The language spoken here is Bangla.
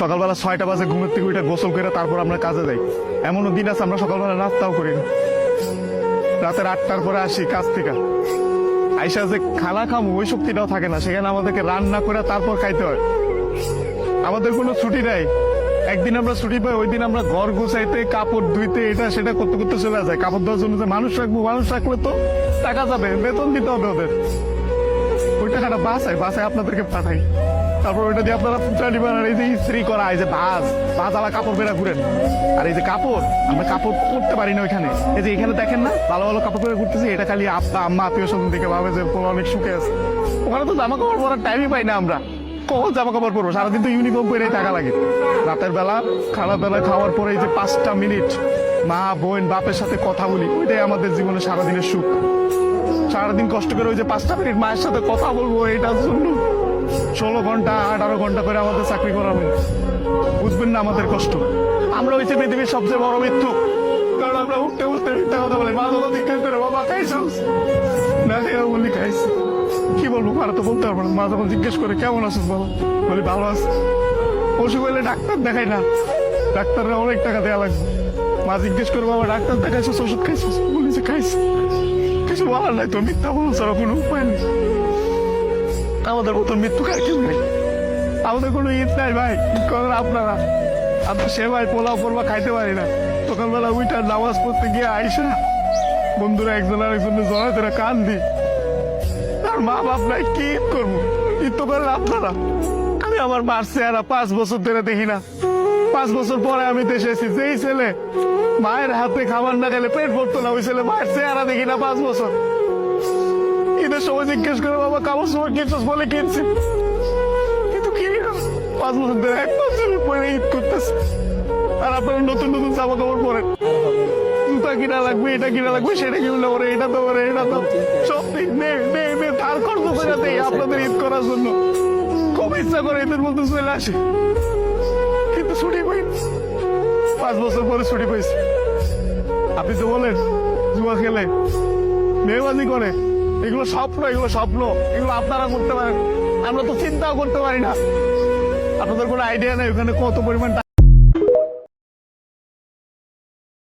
সকালবেলা 6টা বাজে ঘুমের থেকে উঠে গোসল করে তারপর আমরা কাজে যাই। এমনও দিন আছে আমরা সকালবেলা নাস্তাও করি না, রাতের 8টার পরে আসি কাজ থেকে, আইসা যে খানা খামো ওই শক্তিটাও থাকে না, সেখানে আমাদেরকে রান্না করে তারপর খাইতে হয়। আমাদের কোনো ছুটি নাই। একদিন আমরা ছুটি পাই, ওই দিন আমরা ঘর গুছাইতে, কাপড় ধুইতে, এটা সেটা করতে করতে চলে যায়। কাপড় ধোয়ার জন্য যে মানুষ রাখবো, মানুষ রাখলে তো টাকা যাবে, বেতন দিতে হবে ওদের। ওই টাকাটা বাসায় আপনাদেরকে পাঠাই, তারপর ওইটা দিয়ে আপনারা পুত্রা নিবেন। আর এই যে ইস্ত্রি করা, এই যে ভাজ আলা কাপড় বেড়া ঘুরেন, আর এই যে কাপড় আমরা কাপড় পরতে পারি না ওইখানে। এই যে এখানে দেখেন না ভালো ভালো কাপড় পরে ঘুরতেছি, এটা খালি আব্বা আম্মা আত্মীয় স্বজন দেখে ভাবে যে পোলা অনেক সুখে আছে। ওখানে তো জামা কাপড় পরার টাইমই পাই না আমরা। কখন জামা কাপড় পরবো? সারাদিন তো ইউনিফর্ম পরেই থাকা লাগে। রাতের বেলা বেলা খাওয়ার পরে এই যে 5টা মিনিট মা বোন বাপের সাথে কথা বলি, ওইটাই আমাদের জীবনে সারাদিনের সুখ। সারাদিন কষ্ট করে ওই যে 5টা মিনিট মায়ের সাথে কথা বলবো, এটার জন্য 16 ঘন্টা 18 ঘন্টা করে আমাদের চাকরি করাবেন। বুঝবেন না আমাদের কষ্ট। আমরা হচ্ছে পৃথিবীর সবচেয়ে বড় মৃত্যু, কারণ আমরা উঠতে উঠতে মিথ্যা কথা বলি। মা বাবা জিজ্ঞেস করে বাবা খাইছো না, বলি খাইছি। কি বলবো, আর তো বলতে পারবো না। মা যখন জিজ্ঞেস করে কেমন আছিস বলো, বলি ভালো আছি। অসুখ হইলে ডাক্তার দেখাই না, ডাক্তাররা অনেক টাকা দেওয়া লাগবে। মা জিজ্ঞেস করে বাবা ডাক্তার দেখাইছো, ওষুধ খাইছো, বলি যে খাইছি। কিছু বলার নাই তো, মিথ্যা বলো ছাড়া কোনো উপায় নেই। আমাদের মতন মৃত্যু কার কেউ নেই। আমাদের কোনো ঈদ নাই ভাই, ঈদ করেন আপনারা। আমরা সে ভাই পোলাও পরবা খাইতে পারি না। সকালবেলা উইটার নামাজ পড়তে গিয়ে আইসা বন্ধুরা একজন আরেকজনের জড়ায় ধরে কান দিই। আর মা বাপ নাই, কি ঈদ করবো? ঈদ তো করেন আপনারা। আমি আমার মার চেহারা 5 বছর ধরে দেখি না। 5 বছর পরে আমি দেশে এসেছি। যেই ছেলে মায়ের হাতে খাবার না খেলে পেট ভরতো না, ওই ছেলে মায়ের চেহারা দেখি না 5 বছর। ঈদের সময় জিজ্ঞেস করে বাবা কাপড় সময় কিনছিস, বলে কিনছি, কিন্তু কিনি না। 5 বছর ধরে 1 বছরের পরে ঈদ করতেছে। আর আপনারা নতুন নতুন জামা কাপড় পরেন, জুতা কিনা লাগবে, এটা কিনা লাগবে, সেটা কিনলে পরে এটা তো পরে এটা তো সব ধার খরচ করে দেয় আপনাদের ঈদ করার জন্য। খুব ইচ্ছা করে ঈদের মধ্যে চলে আসে, কিন্তু ছুটি পাই না। 5 বছর পরে ছুটি পাইছি। আপনি তো বলেন জুয়া খেলে, মেয়েবাজি করে, এগুলো স্বপ্ন, এগুলো স্বপ্ন, এগুলো আপনারা করতে পারেন, আমরা তো চিন্তাও করতে পারি না। আপনাদের কোনো আইডিয়া নেই ওখানে কত পরিমাণ